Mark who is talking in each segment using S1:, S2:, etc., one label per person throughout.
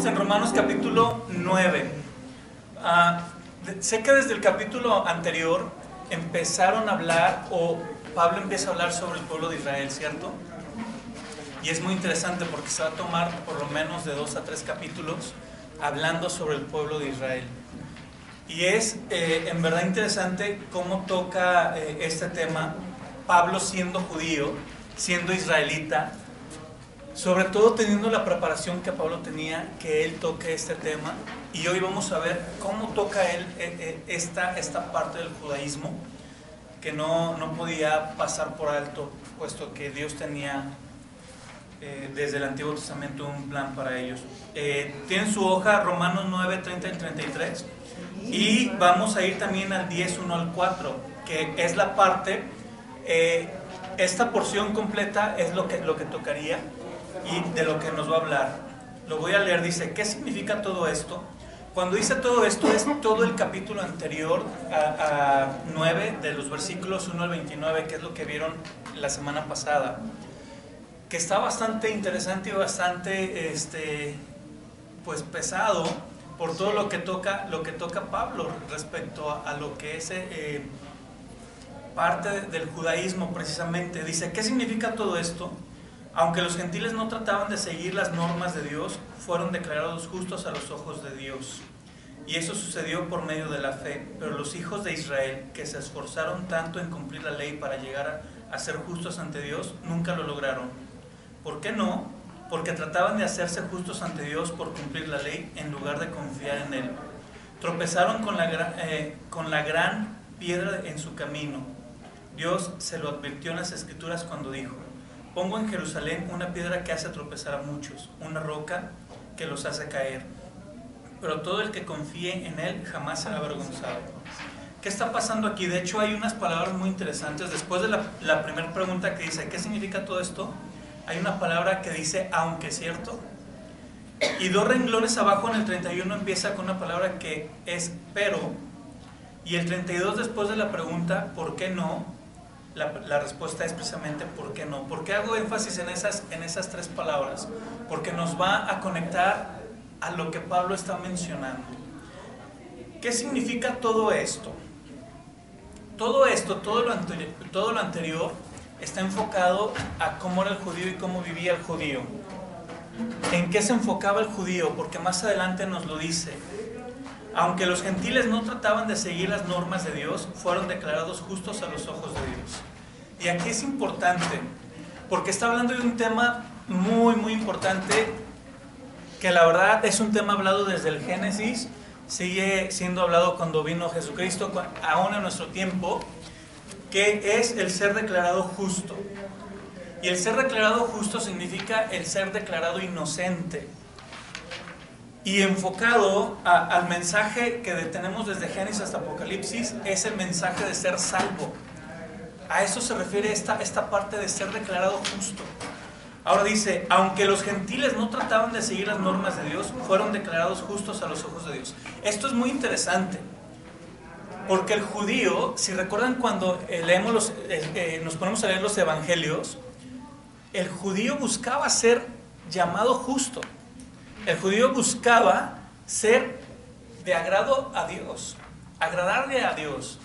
S1: en Romanos capítulo 9. Sé que desde el capítulo anterior empezaron a hablar, o Pablo empieza a hablar sobre el pueblo de Israel, ¿cierto? Y es muy interesante porque se va a tomar por lo menos de 2 a 3 capítulos hablando sobre el pueblo de Israel. Y es en verdad interesante cómo toca este tema Pablo siendo judío, siendo israelita, sobre todo teniendo la preparación que Pablo tenía, que él toque este tema. Y hoy vamos a ver cómo toca él esta parte del judaísmo, que no podía pasar por alto, puesto que Dios tenía desde el Antiguo Testamento un plan para ellos. Tienen su hoja Romanos 9, 30 y 33, y vamos a ir también al 10, 1 al 4, que es la parte, esta porción completa es lo que tocaría y de lo que nos va a hablar. Lo voy a leer. Dice: ¿qué significa todo esto? Cuando dice todo esto, es todo el capítulo anterior a 9, de los versículos 1 al 29, que es lo que vieron la semana pasada, que está bastante interesante y bastante pues pesado por todo lo que toca Pablo respecto a lo que es parte del judaísmo precisamente. Dice: ¿qué significa todo esto? Aunque los gentiles no trataban de seguir las normas de Dios, fueron declarados justos a los ojos de Dios. Y eso sucedió por medio de la fe. Pero los hijos de Israel, que se esforzaron tanto en cumplir la ley para llegar a ser justos ante Dios, nunca lo lograron. ¿Por qué no? Porque trataban de hacerse justos ante Dios por cumplir la ley en lugar de confiar en Él. Tropezaron con la gran piedra en su camino. Dios se lo advirtió en las Escrituras cuando dijo: pongo en Jerusalén una piedra que hace tropezar a muchos, una roca que los hace caer. Pero todo el que confíe en Él jamás será avergonzado. ¿Qué está pasando aquí? De hecho, hay unas palabras muy interesantes. Después de la primera pregunta que dice: ¿qué significa todo esto? Hay una palabra que dice: aunque, ¿cierto? Y 2 renglones abajo en el 31 empieza con una palabra que es pero. Y el 32, después de la pregunta ¿por qué no?, la respuesta es precisamente ¿por qué no? ¿Por qué hago énfasis en esas 3 palabras? Porque nos va a conectar a lo que Pablo está mencionando. ¿Qué significa todo esto? Todo esto, todo lo anterior está enfocado a cómo era el judío y cómo vivía el judío. ¿En qué se enfocaba el judío? Porque más adelante nos lo dice: aunque los gentiles no trataban de seguir las normas de Dios, fueron declarados justos a los ojos de Dios. Y aquí es importante, porque está hablando de un tema muy, muy importante, que la verdad es un tema hablado desde el Génesis, sigue siendo hablado cuando vino Jesucristo, aún en nuestro tiempo, que es el ser declarado justo. Y el ser declarado justo significa el ser declarado inocente. Y enfocado al mensaje que tenemos desde Génesis hasta Apocalipsis, es el mensaje de ser salvo. A eso se refiere esta parte de ser declarado justo. Ahora dice: aunque los gentiles no trataban de seguir las normas de Dios, fueron declarados justos a los ojos de Dios. Esto es muy interesante, porque el judío, si recuerdan cuando nos ponemos a leer los evangelios, el judío buscaba ser llamado justo. El judío buscaba ser de agrado a Dios, agradarle a Dios,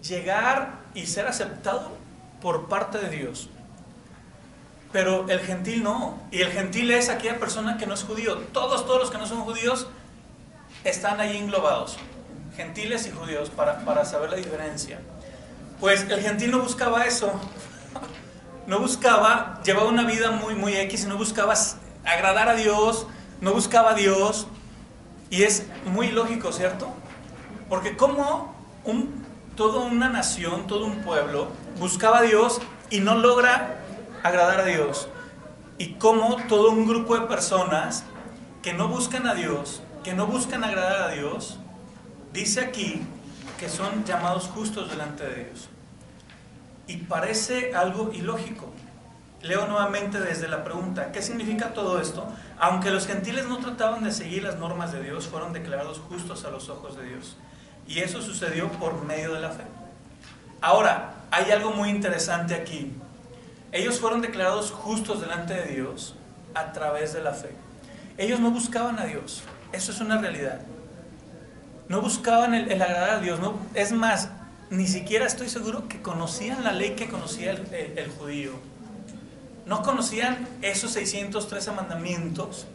S1: llegar y ser aceptado por parte de Dios. Pero el gentil no. Y el gentil es aquella persona que no es judío. Todos los que no son judíos están ahí englobados, gentiles y judíos, para saber la diferencia. Pues el gentil no buscaba eso. No buscaba, llevaba una vida muy, muy X, y no buscaba agradar a Dios, no buscaba a Dios. Y es muy lógico, ¿cierto? Porque como toda una nación, todo un pueblo buscaba a Dios y no logra agradar a Dios, y como todo un grupo de personas que no buscan a Dios, que no buscan agradar a Dios, dice aquí que son llamados justos delante de Dios. Y parece algo ilógico. Leo nuevamente desde la pregunta: ¿qué significa todo esto? Aunque los gentiles no trataban de seguir las normas de Dios, fueron declarados justos a los ojos de Dios. Y eso sucedió por medio de la fe. Ahora, hay algo muy interesante aquí. Ellos fueron declarados justos delante de Dios a través de la fe. ellos no buscaban a Dios. Eso es una realidad. No buscaban el agradar a Dios. No, es más, ni siquiera estoy seguro que conocían la ley que conocía el judío. No conocían esos 613 mandamientos,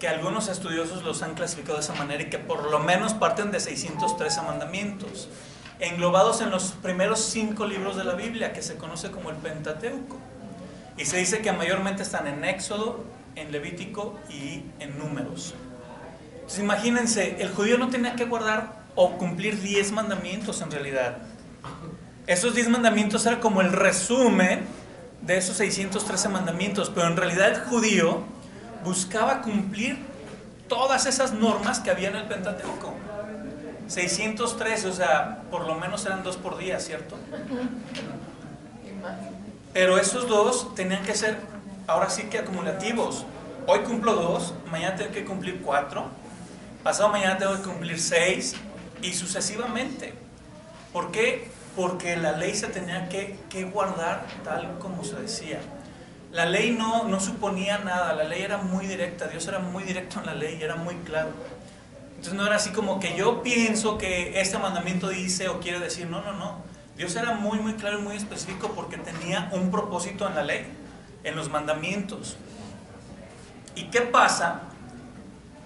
S1: que algunos estudiosos los han clasificado de esa manera, y que por lo menos parten de 613 mandamientos, englobados en los primeros 5 libros de la Biblia, que se conoce como el Pentateuco. Y se dice que mayormente están en Éxodo, en Levítico y en Números. Entonces imagínense, el judío no tenía que guardar o cumplir 10 mandamientos en realidad. Esos 10 mandamientos era como el resumen de esos 613 mandamientos, pero en realidad el judío buscaba cumplir todas esas normas que había en el Pentateuco. 613, o sea, por lo menos eran 2 por día, ¿cierto? Pero esos 2 tenían que ser, ahora sí que acumulativos. Hoy cumplo 2, mañana tengo que cumplir 4, pasado mañana tengo que cumplir 6 y sucesivamente. ¿Por qué? Porque la ley se tenía que guardar tal como se decía. La ley no suponía nada, la ley era muy directa, Dios era muy directo en la ley, era muy claro. Entonces no era así como que yo pienso que este mandamiento dice o quiere decir, no. Dios era muy muy claro y muy específico porque tenía un propósito en la ley, en los mandamientos. ¿Y qué pasa?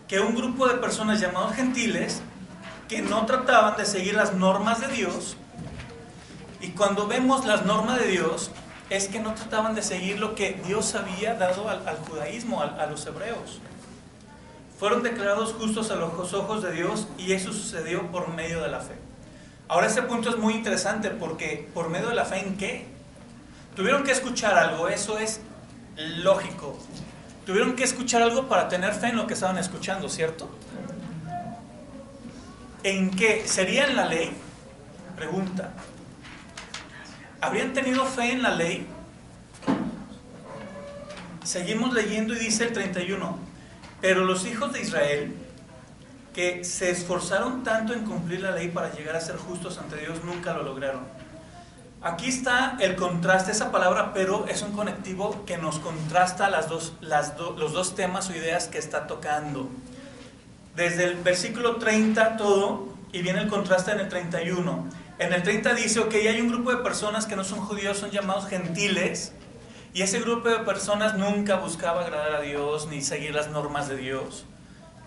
S1: Que un grupo de personas llamados gentiles que no trataban de seguir las normas de Dios, y cuando vemos las normas de Dios, es que no trataban de seguir lo que Dios había dado al judaísmo, a los hebreos. Fueron declarados justos a los ojos de Dios, y eso sucedió por medio de la fe. Ahora este punto es muy interesante porque ¿por medio de la fe en qué? Tuvieron que escuchar algo, eso es lógico. Tuvieron que escuchar algo para tener fe en lo que estaban escuchando, ¿cierto? ¿En qué? ¿Sería en la ley? Pregunta. ¿Habrían tenido fe en la ley? Seguimos leyendo y dice el 31. Pero los hijos de Israel, que se esforzaron tanto en cumplir la ley para llegar a ser justos ante Dios, nunca lo lograron. Aquí está el contraste. Esa palabra pero es un conectivo que nos contrasta los dos temas o ideas que está tocando. Desde el versículo 30 todo, y viene el contraste en el 31. En el 30 dice, ok, hay un grupo de personas que no son judíos, son llamados gentiles, y ese grupo de personas nunca buscaba agradar a Dios ni seguir las normas de Dios,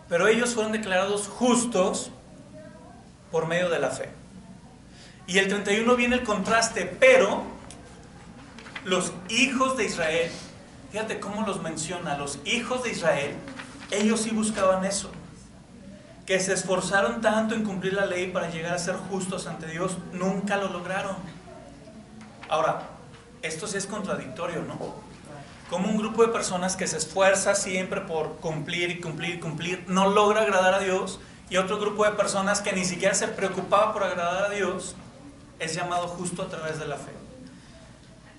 S1: pero ellos fueron declarados justos por medio de la fe. Y el 31 viene el contraste, pero los hijos de Israel, fíjate cómo los menciona, los hijos de Israel, ellos sí buscaban eso, que se esforzaron tanto en cumplir la ley para llegar a ser justos ante Dios, nunca lo lograron. Ahora, esto sí es contradictorio, ¿no? Como un grupo de personas que se esfuerza siempre por cumplir y cumplir y cumplir, no logra agradar a Dios, y otro grupo de personas que ni siquiera se preocupaba por agradar a Dios, es llamado justo a través de la fe.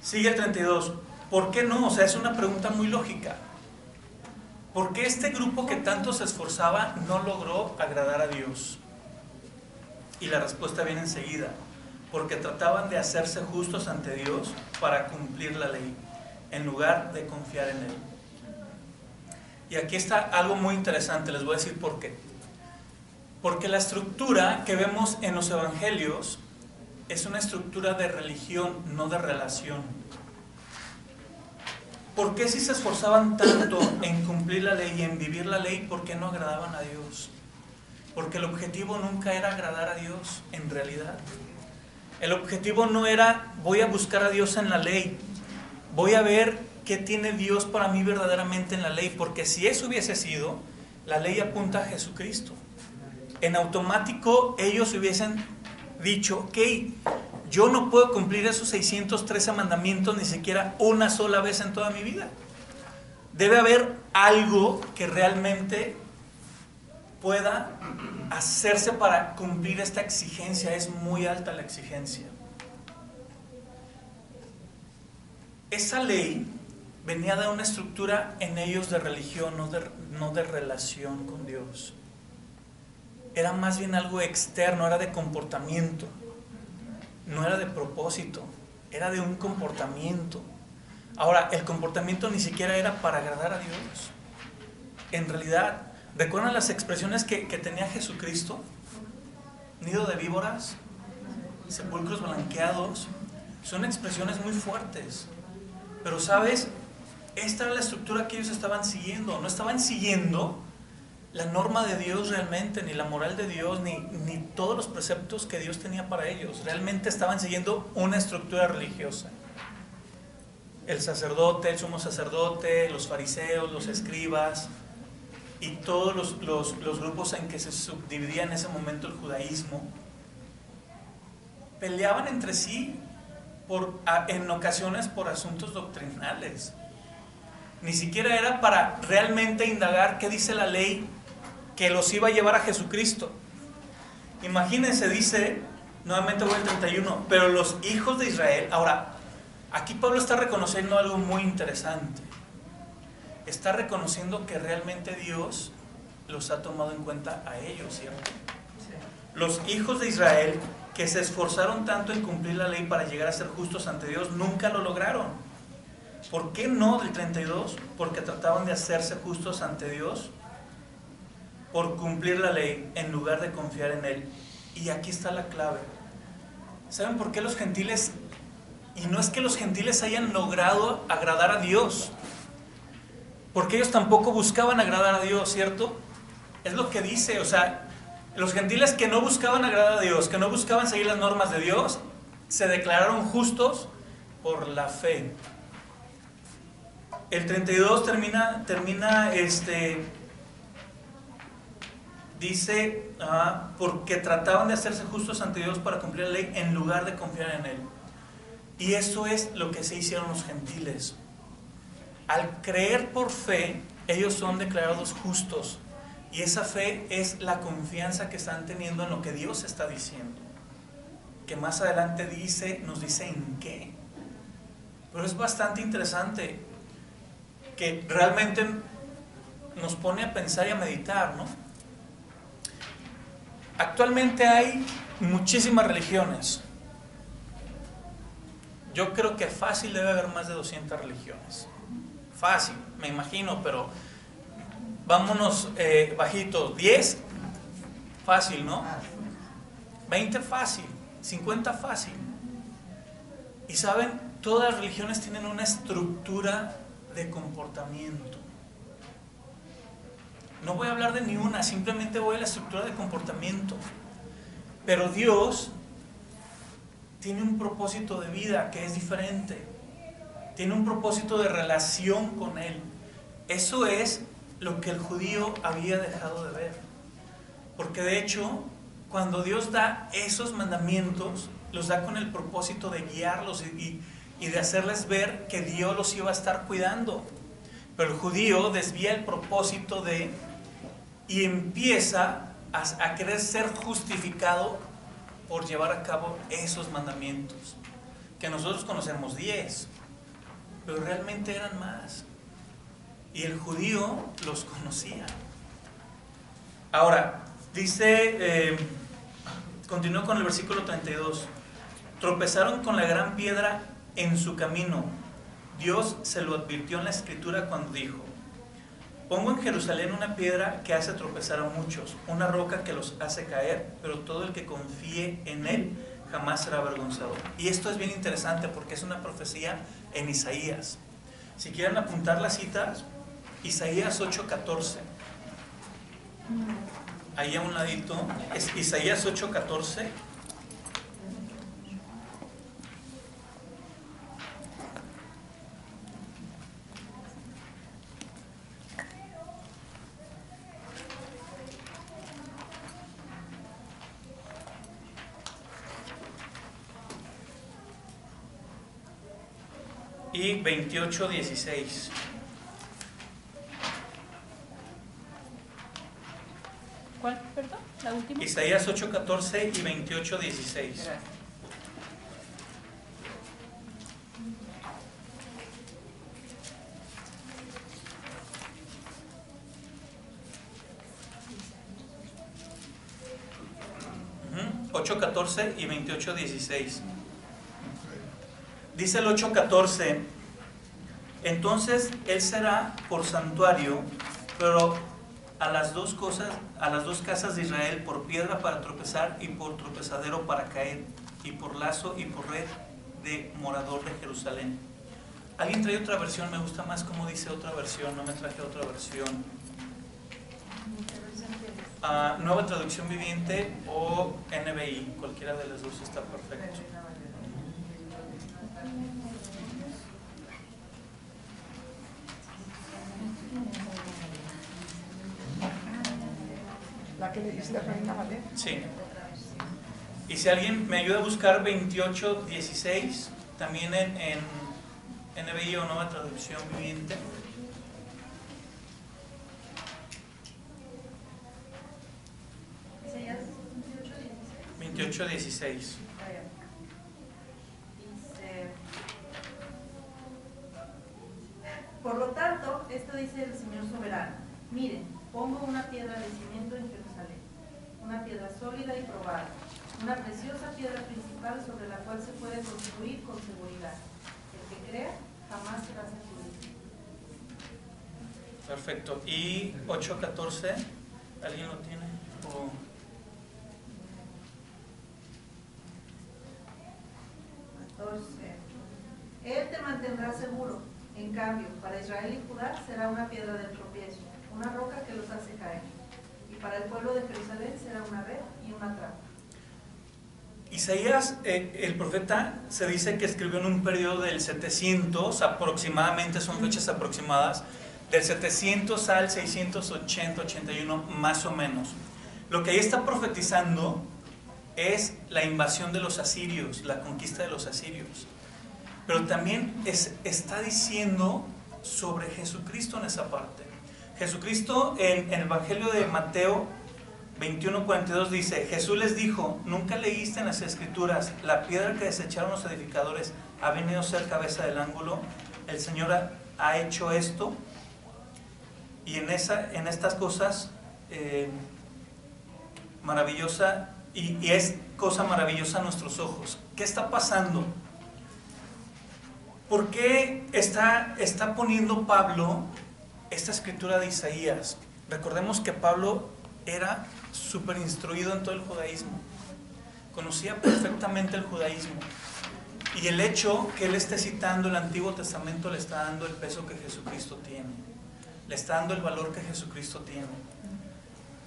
S1: Sigue el 32. ¿Por qué no? O sea, es una pregunta muy lógica. ¿Por qué este grupo que tanto se esforzaba no logró agradar a Dios? Y la respuesta viene enseguida. Porque trataban de hacerse justos ante Dios para cumplir la ley, en lugar de confiar en Él. Y aquí está algo muy interesante, les voy a decir por qué. Porque la estructura que vemos en los evangelios es una estructura de religión, no de relación. ¿Por qué si se esforzaban tanto en cumplir la ley y en vivir la ley, por qué no agradaban a Dios? Porque el objetivo nunca era agradar a Dios, en realidad. El objetivo no era, voy a buscar a Dios en la ley, voy a ver qué tiene Dios para mí verdaderamente en la ley, porque si eso hubiese sido, la ley apunta a Jesucristo. En automático ellos hubiesen dicho, ok, yo no puedo cumplir esos 613 mandamientos ni siquiera una sola vez en toda mi vida. Debe haber algo que realmente pueda hacerse para cumplir esta exigencia. Es muy alta la exigencia. Esa ley venía de una estructura en ellos de religión, no de relación con Dios. Era más bien algo externo, era de comportamiento. No era de propósito, era de un comportamiento. Ahora, el comportamiento ni siquiera era para agradar a Dios. en realidad, ¿recuerdan las expresiones que tenía Jesucristo? Nido de víboras, sepulcros blanqueados, son expresiones muy fuertes. Pero ¿sabes? Esta era la estructura que ellos estaban siguiendo. No estaban siguiendo la norma de Dios realmente, ni la moral de Dios, ni todos los preceptos que Dios tenía para ellos. Realmente estaban siguiendo una estructura religiosa. El sacerdote, el sumo sacerdote, los fariseos, los escribas y todos los grupos en que se subdividía en ese momento el judaísmo, peleaban entre sí en ocasiones por asuntos doctrinales. Ni siquiera era para realmente indagar qué dice la ley que los iba a llevar a Jesucristo. Imagínense, dice, nuevamente voy al 31, pero los hijos de Israel. Ahora, aquí Pablo está reconociendo algo muy interesante. Está reconociendo que realmente Dios los ha tomado en cuenta a ellos, ¿cierto? Sí. Los hijos de Israel, que se esforzaron tanto en cumplir la ley para llegar a ser justos ante Dios, nunca lo lograron. ¿Por qué no del 32? Porque trataban de hacerse justos ante Dios por cumplir la ley en lugar de confiar en Él. Y aquí está la clave. ¿Saben por qué los gentiles? Y no es que los gentiles hayan logrado agradar a Dios, porque ellos tampoco buscaban agradar a Dios, ¿cierto? Es lo que dice, o sea, los gentiles que no buscaban agradar a Dios, que no buscaban seguir las normas de Dios, se declararon justos por la fe. El 32 dice, porque trataban de hacerse justos ante Dios para cumplir la ley en lugar de confiar en Él. Y eso es lo que se hicieron los gentiles. Al creer por fe, ellos son declarados justos. Y esa fe es la confianza que están teniendo en lo que Dios está diciendo. Que más adelante nos dice en qué. Pero es bastante interesante, que realmente nos pone a pensar y a meditar, ¿no? Actualmente hay muchísimas religiones. Yo creo que fácil debe haber más de 200 religiones. Fácil, me imagino, pero vámonos bajitos. 10, fácil, ¿no? 20, fácil. 50, fácil. Y saben, todas las religiones tienen una estructura de comportamiento. No voy a hablar de ni una, simplemente voy a la estructura de comportamiento. Pero Dios tiene un propósito de vida que es diferente. Tiene un propósito de relación con Él. Eso es lo que el judío había dejado de ver. Porque de hecho, cuando Dios da esos mandamientos, los da con el propósito de guiarlos y de hacerles ver que Dios los iba a estar cuidando. Pero el judío desvía el propósito y empieza a querer ser justificado por llevar a cabo esos mandamientos, que nosotros conocemos 10, pero realmente eran más. Y el judío los conocía. Ahora, dice, continúo con el versículo 32. Tropezaron con la gran piedra en su camino. Dios se lo advirtió en la Escritura cuando dijo: pongo en Jerusalén una piedra que hace tropezar a muchos, una roca que los hace caer, pero todo el que confíe en Él jamás será avergonzado. Y esto es bien interesante porque es una profecía en Isaías. Si quieren apuntar las citas, Isaías 8:14. Ahí a un ladito, es Isaías 8:14. Y 28:16.
S2: ¿Cuál, perdón? ¿La última?
S1: Isaías 8:14 y 28:16.
S2: Gracias.
S1: Uh-huh. 8:14 y 28:16. Dice el 8:14: entonces Él será por santuario pero a las dos casas de Israel por piedra para tropezar y por tropezadero para caer, y por lazo y por red de morador de Jerusalén. ¿Alguien trae otra versión? Me gusta más cómo dice otra versión, no me traje otra versión. Nueva Traducción Viviente o NBI, cualquiera de las dos está perfecto.
S3: La que le dice la Reina Valera.
S1: Sí. Y si alguien me ayuda a buscar 28:16, también en NBI o Nueva Traducción Viviente.
S4: Isaías
S1: 28:16.
S4: dice, por lo tanto, esto dice el Señor soberano: miren, pongo una piedra de cimiento en Jerusalén, una piedra sólida y probada, una preciosa piedra principal sobre la cual se puede construir con seguridad. El que crea jamás será sacudido.
S1: Perfecto. ¿Y 8:14? ¿Alguien lo tiene? ¿O?
S4: Él te mantendrá seguro. En cambio, para Israel y Judá será una piedra de tropiezo, una roca que los hace caer. Y para el pueblo de Jerusalén será una red y una trampa.
S1: Isaías, el profeta, se dice que escribió en un periodo del 700, aproximadamente, son fechas aproximadas, del 700 al 680, 81, más o menos. Lo que ahí está profetizando es la invasión de los asirios, la conquista de los asirios. Pero también está diciendo sobre Jesucristo en esa parte. Jesucristo en el Evangelio de Mateo 21:42 dice: Jesús les dijo, ¿nunca leíste en las Escrituras, la piedra que desecharon los edificadores ha venido a ser cabeza del ángulo? El Señor ha hecho esto. Y en estas cosas maravillosa, y es cosa maravillosa a nuestros ojos. ¿Qué está pasando? ¿Por qué está poniendo Pablo esta escritura de Isaías? Recordemos que Pablo era súper instruido en todo el judaísmo, conocía perfectamente el judaísmo, y el hecho que él esté citando el Antiguo Testamento le está dando el peso que Jesucristo tiene, le está dando el valor que Jesucristo tiene.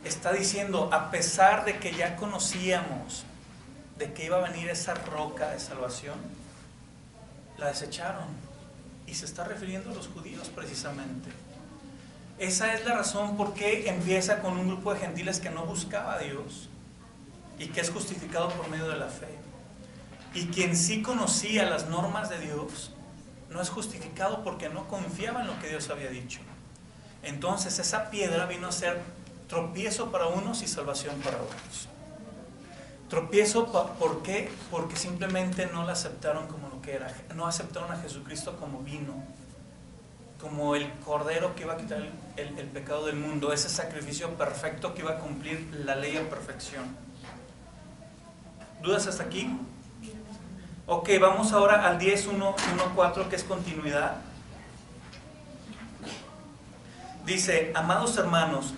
S1: Está diciendo, a pesar de que ya conocíamos de que iba a venir esa roca de salvación, la desecharon, y se está refiriendo a los judíos precisamente. Esa es la razón por qué empieza con un grupo de gentiles que no buscaba a Dios y que es justificado por medio de la fe. Y quien sí conocía las normas de Dios no es justificado porque no confiaba en lo que Dios había dicho. Entonces esa piedra vino a ser tropiezo para unos y salvación para otros. Tropiezo, ¿por qué? Porque simplemente no la aceptaron como lo que era, no aceptaron a Jesucristo como vino, como el cordero que iba a quitar el pecado del mundo, ese sacrificio perfecto que iba a cumplir la ley a perfección. ¿Dudas hasta aquí? Ok, vamos ahora al 10:1-1-4, que es continuidad. Dice: amados hermanos,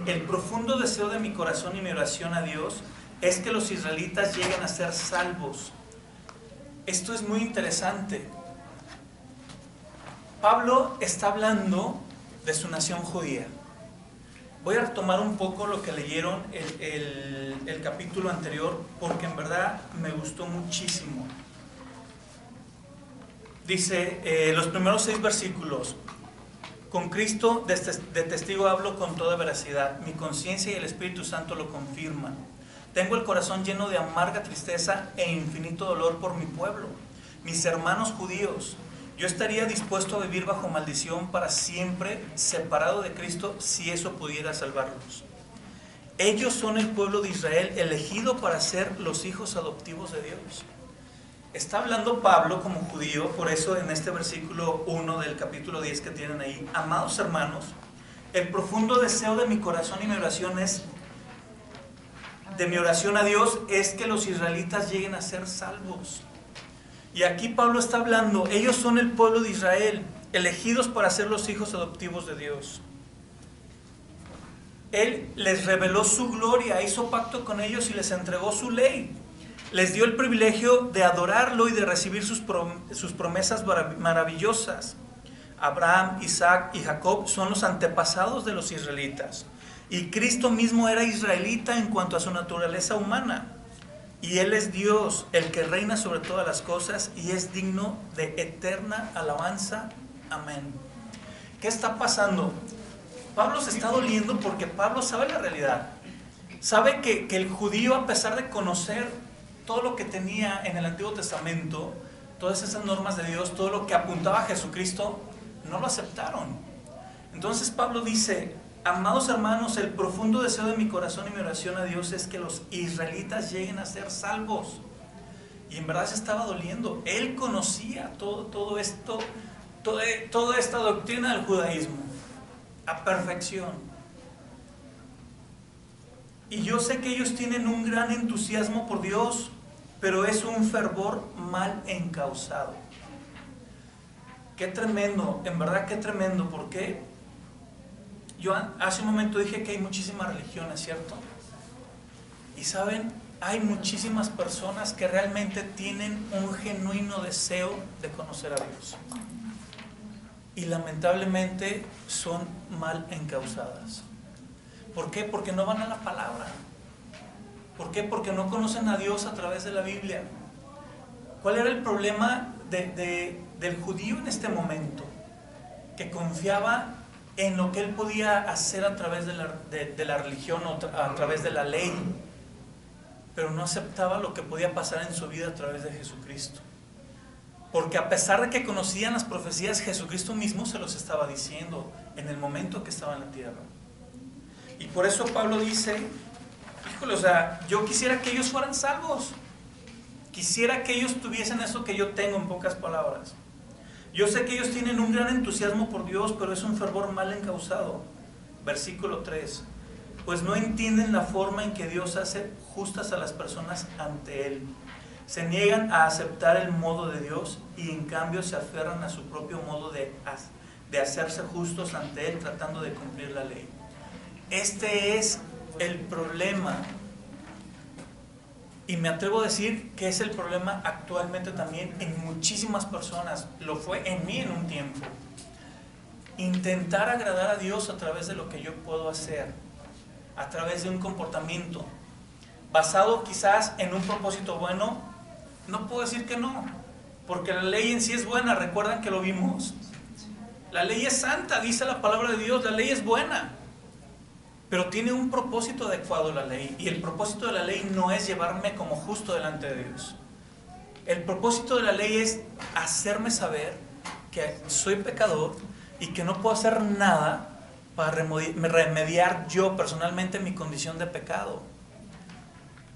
S1: el profundo deseo de mi corazón y mi oración a Dios es que los israelitas lleguen a ser salvos. Esto es muy interesante. Pablo está hablando de su nación judía. Voy a retomar un poco lo que leyeron el capítulo anterior, porque en verdad me gustó muchísimo. Dice los primeros 6 versículos: con Cristo de testigo hablo con toda veracidad, mi conciencia y el Espíritu Santo lo confirman. Tengo el corazón lleno de amarga tristeza e infinito dolor por mi pueblo, mis hermanos judíos. Yo estaría dispuesto a vivir bajo maldición para siempre, separado de Cristo, si eso pudiera salvarlos. Ellos son el pueblo de Israel, elegido para ser los hijos adoptivos de Dios. Está hablando Pablo como judío, por eso en este versículo 1 del capítulo 10 que tienen ahí: amados hermanos, el profundo deseo de mi corazón y mi oración a Dios es que los israelitas lleguen a ser salvos. Y aquí Pablo está hablando, ellos son el pueblo de Israel, elegidos para ser los hijos adoptivos de Dios. Él les reveló su gloria, hizo pacto con ellos y les entregó su ley. Les dio el privilegio de adorarlo y de recibir sus promesas maravillosas. Abraham, Isaac y Jacob son los antepasados de los israelitas. Y Cristo mismo era israelita en cuanto a su naturaleza humana. Y Él es Dios, el que reina sobre todas las cosas y es digno de eterna alabanza. Amén. ¿Qué está pasando? Pablo se está doliendo porque Pablo sabe la realidad. Sabe que el judío, a pesar de conocer todo lo que tenía en el Antiguo Testamento, todas esas normas de Dios, todo lo que apuntaba a Jesucristo, no lo aceptaron. Entonces Pablo dice: amados hermanos, el profundo deseo de mi corazón y mi oración a Dios es que los israelitas lleguen a ser salvos. Y en verdad se estaba doliendo. Él conocía todo esto, toda esta doctrina del judaísmo a perfección. Y yo sé que ellos tienen un gran entusiasmo por Dios, pero es un fervor mal encausado. Qué tremendo, en verdad qué tremendo. ¿Por qué? Yo hace un momento dije que hay muchísimas religiones, ¿cierto? Y saben, hay muchísimas personas que realmente tienen un genuino deseo de conocer a Dios. Y lamentablemente son mal encausadas. ¿Por qué? Porque no van a la palabra. ¿Por qué? Porque no conocen a Dios a través de la Biblia. ¿Cuál era el problema del judío en este momento? Que confiaba en lo que él podía hacer a través de la religión o a través de la ley, pero no aceptaba lo que podía pasar en su vida a través de Jesucristo. Porque a pesar de que conocían las profecías, Jesucristo mismo se los estaba diciendo en el momento que estaba en la tierra. Y por eso Pablo dice: híjole, o sea, yo quisiera que ellos fueran salvos. Quisiera que ellos tuviesen eso que yo tengo, en pocas palabras. Yo sé que ellos tienen un gran entusiasmo por Dios, pero es un fervor mal encausado. Versículo 3. Pues no entienden la forma en que Dios hace justas a las personas ante Él. Se niegan a aceptar el modo de Dios y en cambio se aferran a su propio modo de hacerse justos ante Él, tratando de cumplir la ley. Este es el problema. Y me atrevo a decir que es el problema actualmente también en muchísimas personas. Lo fue en mí en un tiempo. Intentar agradar a Dios a través de lo que yo puedo hacer, a través de un comportamiento basado quizás en un propósito bueno. No puedo decir que no, porque la ley en sí es buena. ¿Recuerdan que lo vimos? La ley es santa, dice la palabra de Dios. La ley es buena, pero tiene un propósito adecuado la ley. Y el propósito de la ley no es llevarme como justo delante de Dios. El propósito de la ley es hacerme saber que soy pecador y que no puedo hacer nada para remediar yo personalmente mi condición de pecado.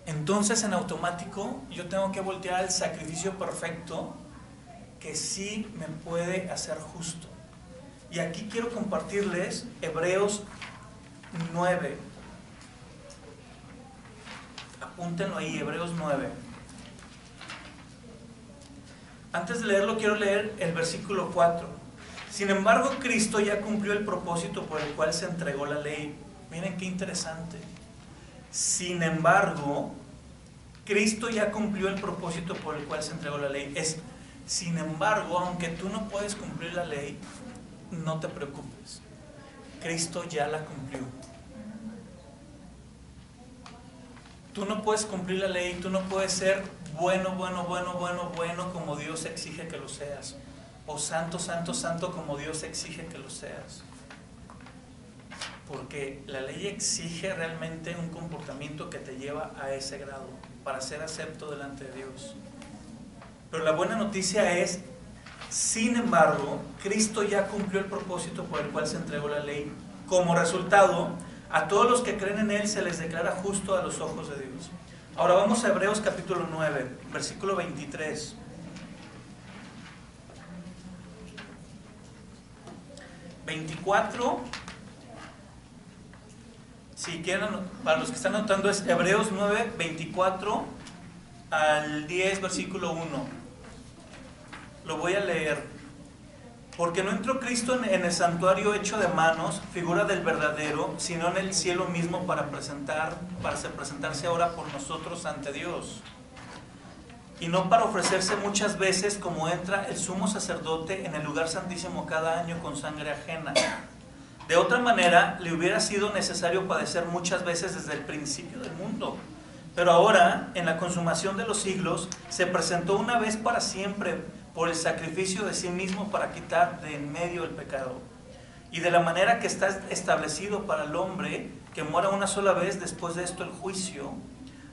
S1: Entonces, en automático, yo tengo que voltear al sacrificio perfecto que sí me puede hacer justo. Y aquí quiero compartirles Hebreos 9. Apúntenlo ahí, Hebreos 9. Antes de leerlo, quiero leer el versículo 4. Sin embargo, Cristo ya cumplió el propósito por el cual se entregó la ley. Miren qué interesante. Sin embargo, Cristo ya cumplió el propósito por el cual se entregó la ley. Sin embargo, aunque tú no puedes cumplir la ley, no te preocupes. Cristo ya la cumplió. Tú no puedes cumplir la ley, tú no puedes ser bueno como Dios exige que lo seas. O santo como Dios exige que lo seas. Porque la ley exige realmente un comportamiento que te lleva a ese grado, para ser acepto delante de Dios. Pero la buena noticia es: sin embargo, Cristo ya cumplió el propósito por el cual se entregó la ley. Como resultado, a todos los que creen en Él se les declara justo a los ojos de Dios. Ahora vamos a Hebreos capítulo 9, versículo 23. Si quieren, para los que están anotando, es Hebreos 9, 24 al 10, versículo 1. Lo voy a leer Porque no entró Cristo en el santuario hecho de manos, figura del verdadero, sino en el cielo mismo para presentarse ahora por nosotros ante Dios. Y no para ofrecerse muchas veces como entra el sumo sacerdote en el lugar santísimo cada año con sangre ajena. De otra manera, le hubiera sido necesario padecer muchas veces desde el principio del mundo. Pero ahora, en la consumación de los siglos, se presentó una vez para siempre por el sacrificio de sí mismo para quitar de en medio el pecado. Y de la manera que está establecido para el hombre, que muera una sola vez, después de esto el juicio,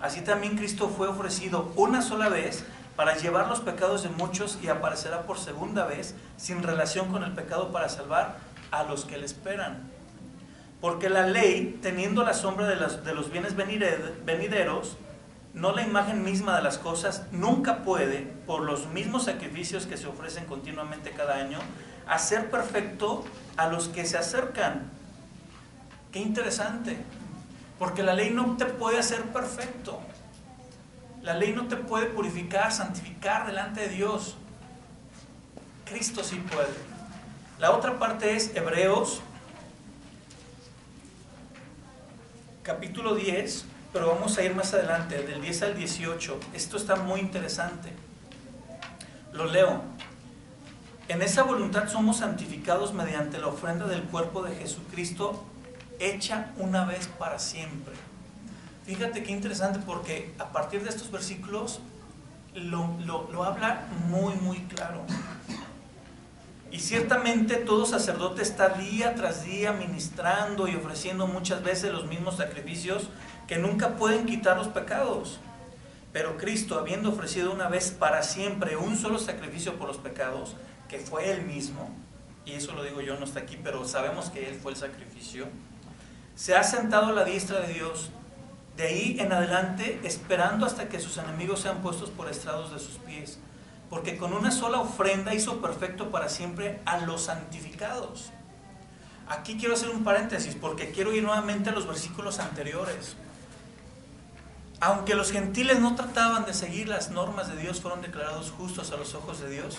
S1: así también Cristo fue ofrecido una sola vez para llevar los pecados de muchos y aparecerá por segunda vez, sin relación con el pecado, para salvar a los que le esperan. Porque la ley, teniendo la sombra de los bienes venideros, no la imagen misma de las cosas, nunca puede, por los mismos sacrificios que se ofrecen continuamente cada año, hacer perfecto a los que se acercan. Qué interesante, porque la ley no te puede hacer perfecto. La ley no te puede purificar, santificar delante de Dios. Cristo sí puede. La otra parte es Hebreos, capítulo 10, pero vamos a ir más adelante, del 10 al 18. Esto está muy interesante. Lo leo. En esa voluntad somos santificados mediante la ofrenda del cuerpo de Jesucristo, hecha una vez para siempre. Fíjate qué interesante, porque a partir de estos versículos lo habla muy, muy claro. Y ciertamente todo sacerdote está día tras día ministrando y ofreciendo muchas veces los mismos sacrificios que nunca pueden quitar los pecados. Pero Cristo, habiendo ofrecido una vez para siempre un solo sacrificio por los pecados, que fue Él mismo, y eso lo digo yo, no está aquí, pero sabemos que Él fue el sacrificio, se ha sentado a la diestra de Dios, de ahí en adelante esperando hasta que sus enemigos sean puestos por estrados de sus pies. Porque con una sola ofrenda hizo perfecto para siempre a los santificados. Aquí quiero hacer un paréntesis porque quiero ir nuevamente a los versículos anteriores. Aunque los gentiles no trataban de seguir las normas de Dios, fueron declarados justos a los ojos de Dios.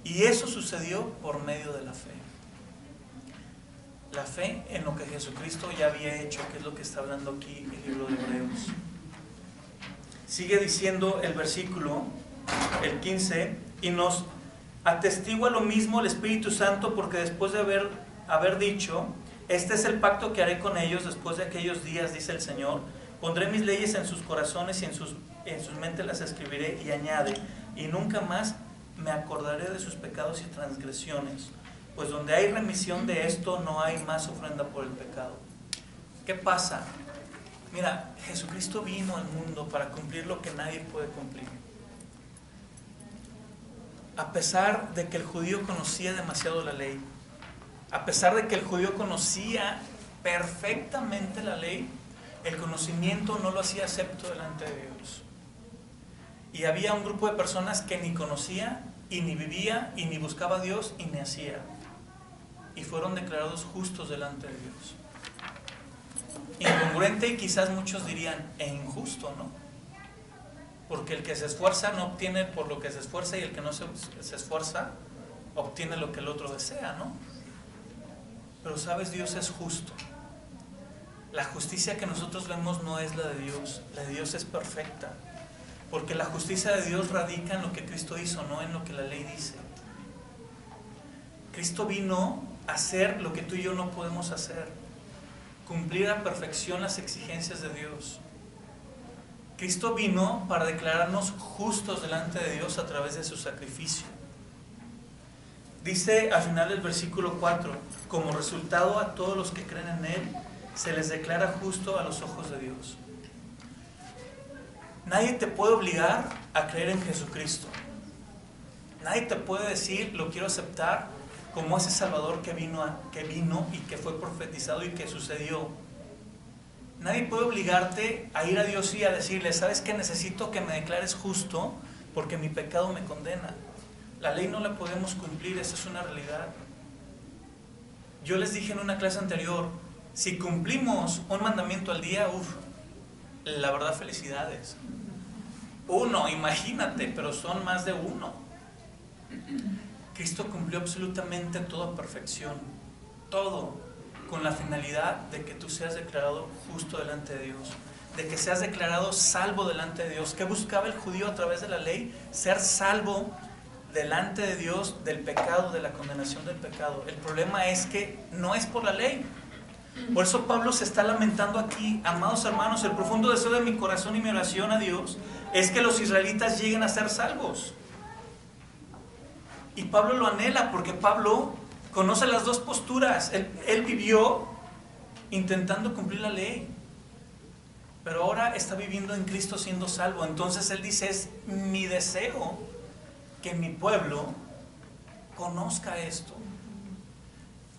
S1: Y eso sucedió por medio de la fe. La fe en lo que Jesucristo ya había hecho, que es lo que está hablando aquí el libro de Hebreos. Sigue diciendo el versículo, el 15, y nos atestigua lo mismo el Espíritu Santo, porque después de haber dicho, este es el pacto que haré con ellos después de aquellos días, dice el Señor, pondré mis leyes en sus corazones y en sus mentes las escribiré, y añade, y nunca más me acordaré de sus pecados y transgresiones, pues donde hay remisión de esto no hay más ofrenda por el pecado. ¿Qué pasa? Mira, Jesucristo vino al mundo para cumplir lo que nadie puede cumplir. A pesar de que el judío conocía demasiado la ley, a pesar de que el judío conocía perfectamente la ley, el conocimiento no lo hacía acepto delante de Dios. Y había un grupo de personas que ni conocía, y ni vivía, y ni buscaba a Dios, y ni hacía. Y fueron declarados justos delante de Dios. Incongruente, y quizás muchos dirían, e injusto, ¿no? Porque el que se esfuerza no obtiene por lo que se esfuerza, y el que no se esfuerza obtiene lo que el otro desea, ¿no? Pero sabes, Dios es justo. La justicia que nosotros vemos no es la de Dios es perfecta. Porque la justicia de Dios radica en lo que Cristo hizo, no en lo que la ley dice. Cristo vino a hacer lo que tú y yo no podemos hacer. Cumplir a perfección las exigencias de Dios. Cristo vino para declararnos justos delante de Dios a través de su sacrificio. Dice al final del versículo 4, como resultado a todos los que creen en Él, se les declara justo a los ojos de Dios. Nadie te puede obligar a creer en Jesucristo. Nadie te puede decir, lo quiero aceptar como ese Salvador que vino y que fue profetizado y que sucedió. Nadie puede obligarte a ir a Dios y a decirle, ¿sabes qué? Necesito que me declares justo porque mi pecado me condena. La ley no la podemos cumplir, esa es una realidad. Yo les dije en una clase anterior, si cumplimos un mandamiento al día, la verdad, felicidades. Uno, imagínate, pero son más de uno. Cristo cumplió absolutamente toda perfección, todo, con la finalidad de que tú seas declarado justo delante de Dios, de que seas declarado salvo delante de Dios. ¿Qué buscaba el judío a través de la ley? Ser salvo delante de Dios del pecado, de la condenación del pecado. El problema es que no es por la ley. Por eso Pablo se está lamentando aquí: amados hermanos, el profundo deseo de mi corazón y mi oración a Dios es que los israelitas lleguen a ser salvos. Y Pablo lo anhela porque Pablo conoce las dos posturas. Él vivió intentando cumplir la ley, pero ahora está viviendo en Cristo siendo salvo. Entonces él dice: es mi deseo que mi pueblo conozca esto,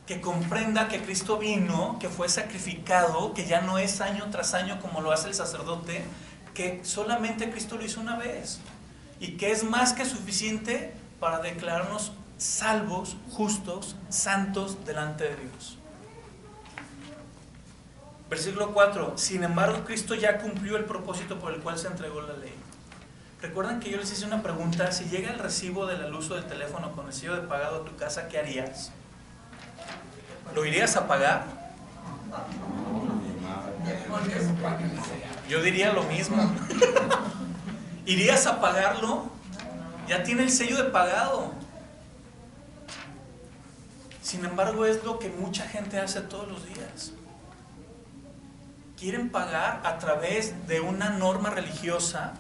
S1: que comprenda que Cristo vino, que fue sacrificado, que ya no es año tras año como lo hace el sacerdote, que solamente Cristo lo hizo una vez y que es más que suficiente para declararnos salvos, justos, santos delante de Dios. Versículo 4: sin embargo, Cristo ya cumplió el propósito por el cual se entregó la ley. Recuerdan que yo les hice una pregunta: si llega el recibo de la luz o del teléfono con el sello de pagado a tu casa, ¿qué harías? ¿Lo irías a pagar? Yo diría lo mismo. ¿Irías a pagarlo? Ya tiene el sello de pagado. Sin embargo, es lo que mucha gente hace todos los días. Quieren pagar a través de una norma religiosa,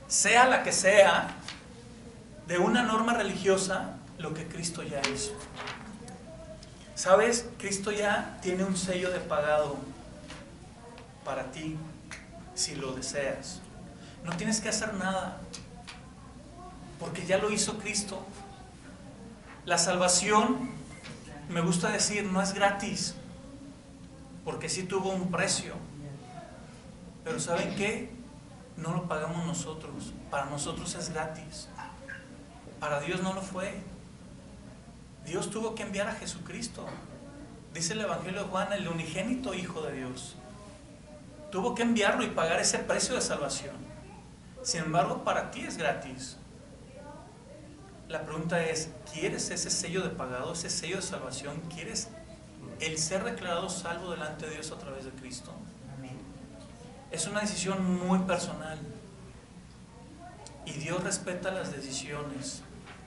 S1: sea la que sea, de una norma religiosa, lo que Cristo ya hizo. ¿Sabes? Cristo ya tiene un sello de pagado para ti, si lo deseas. No tienes que hacer nada, porque ya lo hizo Cristo. La salvación, me gusta decir, no es gratis, porque sí tuvo un precio. Pero ¿saben qué? No lo pagamos nosotros. Para nosotros es gratis. Para Dios no lo fue. Dios tuvo que enviar a Jesucristo. Dice el Evangelio de Juan: el unigénito Hijo de Dios. Tuvo que enviarlo y pagar ese precio de salvación. Sin embargo, para ti es gratis. La pregunta es: ¿quieres ese sello de pagado, ese sello de salvación? ¿Quieres el ser declarado salvo delante de Dios a través de Cristo? Es una decisión muy personal. Y Dios respeta las decisiones,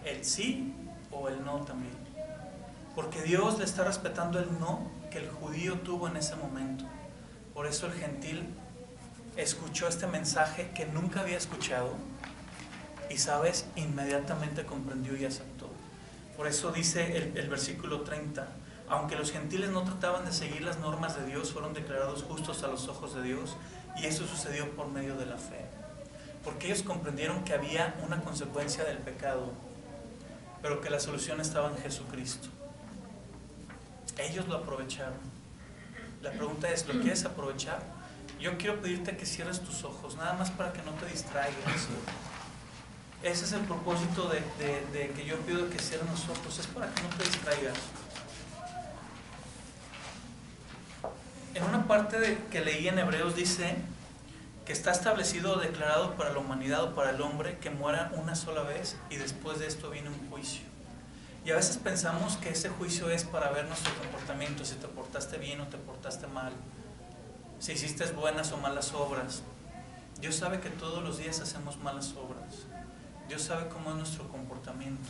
S1: el sí o el no también. Porque Dios le está respetando el no que el judío tuvo en ese momento. Por eso el gentil escuchó este mensaje que nunca había escuchado y, ¿sabes?, inmediatamente comprendió y aceptó. Por eso dice el versículo 30: aunque los gentiles no trataban de seguir las normas de Dios, fueron declarados justos a los ojos de Dios, y eso sucedió por medio de la fe. Porque ellos comprendieron que había una consecuencia del pecado, pero que la solución estaba en Jesucristo. Ellos lo aprovecharon. La pregunta es: ¿lo quieres aprovechar? Yo quiero pedirte que cierres tus ojos, nada más para que no te distraigas. Ese es el propósito de que yo pido que cierren los ojos, es para que no te distraigas. En una parte que leí en Hebreos dice que está establecido o declarado para la humanidad o para el hombre que muera una sola vez y después de esto viene un juicio. Y a veces pensamos que ese juicio es para ver nuestro comportamiento, si te portaste bien o te portaste mal, si hiciste buenas o malas obras. Dios sabe que todos los días hacemos malas obras. Dios sabe cómo es nuestro comportamiento.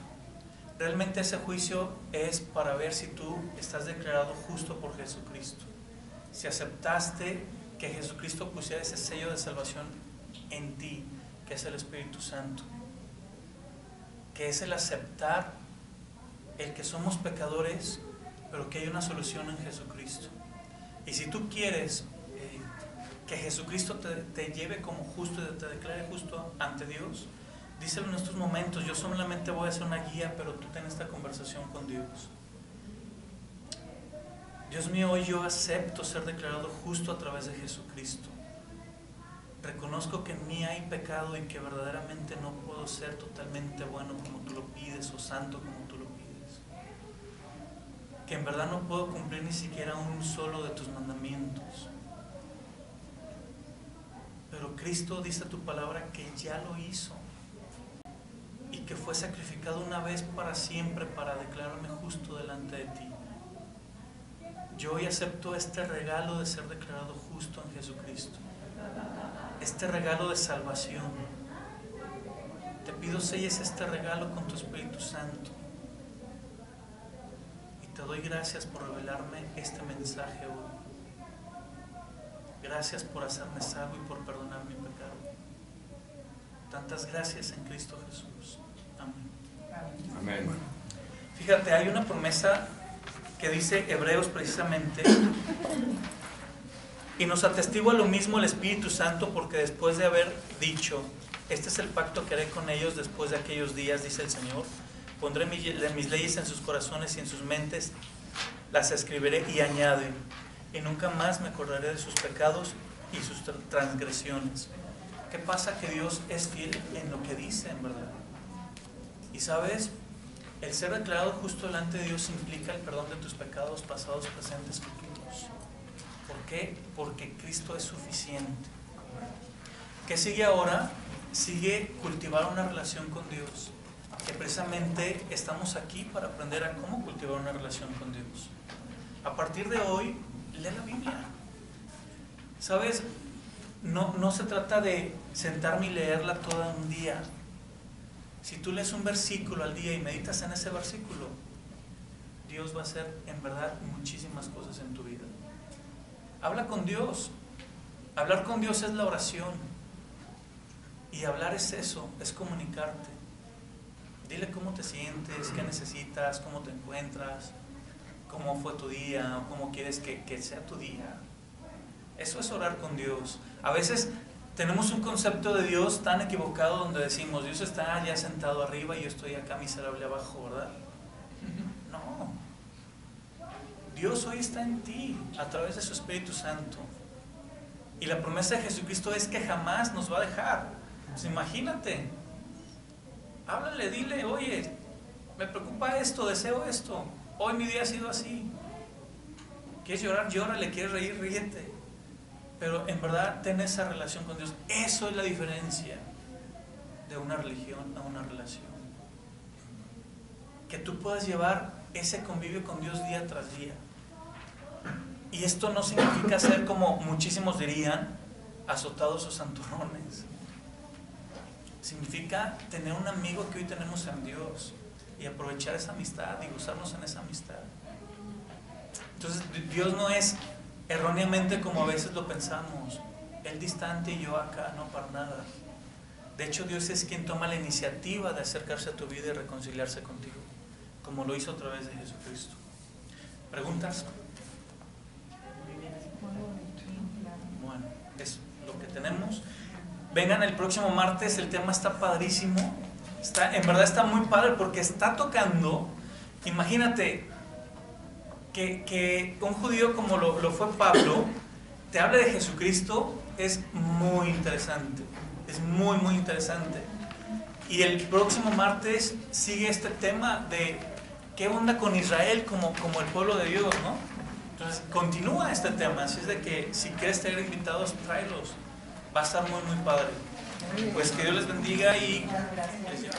S1: Realmente ese juicio es para ver si tú estás declarado justo por Jesucristo. Si aceptaste que Jesucristo pusiera ese sello de salvación en ti, que es el Espíritu Santo, que es el aceptar el que somos pecadores, pero que hay una solución en Jesucristo. Y si tú quieres que Jesucristo te lleve como justo y te declare justo ante Dios, díselo en estos momentos: yo solamente voy a hacer una guía, pero tú ten esta conversación con Dios. Dios mío, hoy yo acepto ser declarado justo a través de Jesucristo. Reconozco que en mí hay pecado y que verdaderamente no puedo ser totalmente bueno como tú lo pides o santo como tú lo pides. Que en verdad no puedo cumplir ni siquiera un solo de tus mandamientos. Pero Cristo, dice tu palabra, que ya lo hizo y que fue fue sacrificado una vez para siempre para declararme justo delante de ti. Yo hoy acepto este regalo de ser declarado justo en Jesucristo, este regalo de salvación. Te pido selles este regalo con tu Espíritu Santo. Y te doy gracias por revelarme este mensaje hoy. Gracias por hacerme salvo y por perdonar mi pecado. Tantas gracias en Cristo Jesús. Amén.
S5: Amén.
S1: Fíjate, hay una promesa que dice Hebreos precisamente, y nos atestigua lo mismo el Espíritu Santo, porque después de haber dicho, este es el pacto que haré con ellos después de aquellos días, dice el Señor, pondré mis leyes en sus corazones y en sus mentes las escribiré, y añade, y nunca más me acordaré de sus pecados y sus transgresiones. ¿Qué pasa? Que Dios es fiel en lo que dice, en verdad. Y sabes, el ser declarado justo delante de Dios implica el perdón de tus pecados pasados, presentes, futuros. ¿Por qué? Porque Cristo es suficiente. ¿Qué sigue ahora? Sigue cultivar una relación con Dios, que precisamente estamos aquí para aprender a cómo cultivar una relación con Dios. A partir de hoy, lee la Biblia. ¿Sabes? No se trata de sentarme y leerla todo un día. Si tú lees un versículo al día y meditas en ese versículo, Dios va a hacer en verdad muchísimas cosas en tu vida. Habla con Dios. Hablar con Dios es la oración. Y hablar es eso, es comunicarte. Dile cómo te sientes, qué necesitas, cómo te encuentras, cómo fue tu día, o cómo quieres que sea tu día. Eso es orar con Dios. A veces tenemos un concepto de Dios tan equivocado donde decimos, Dios está allá sentado arriba y yo estoy acá miserable abajo, ¿verdad? No. Dios hoy está en ti a través de su Espíritu Santo. Y la promesa de Jesucristo es que jamás nos va a dejar. Pues imagínate. Háblale, dile, oye, me preocupa esto, deseo esto. Hoy mi día ha sido así. ¿Quieres llorar? Llórale. ¿Quieres reír? Ríete. Pero en verdad ten esa relación con Dios. Eso es la diferencia de una religión a una relación. Que tú puedas llevar ese convivio con Dios día tras día. Y esto no significa ser, como muchísimos dirían, azotados o santurrones. Significa tener un amigo que hoy tenemos en Dios y aprovechar esa amistad y gozarnos en esa amistad. Entonces Dios no es erróneamente como a veces lo pensamos, Él distante y yo acá, no, para nada. De hecho, Dios es quien toma la iniciativa de acercarse a tu vida y reconciliarse contigo, como lo hizo a través de Jesucristo. ¿Preguntas? Bueno, es lo que tenemos. Vengan el próximo martes, el tema está padrísimo. En verdad está muy padre porque está tocando, imagínate, que un judío como lo fue Pablo te hable de Jesucristo. Es muy interesante, es muy muy interesante. Y el próximo martes sigue este tema de qué onda con Israel como el pueblo de Dios, ¿no? Entonces continúa este tema, así es de que si quieres tener invitados, tráelos, va a estar muy muy padre. Pues que Dios les bendiga y
S5: Gracias.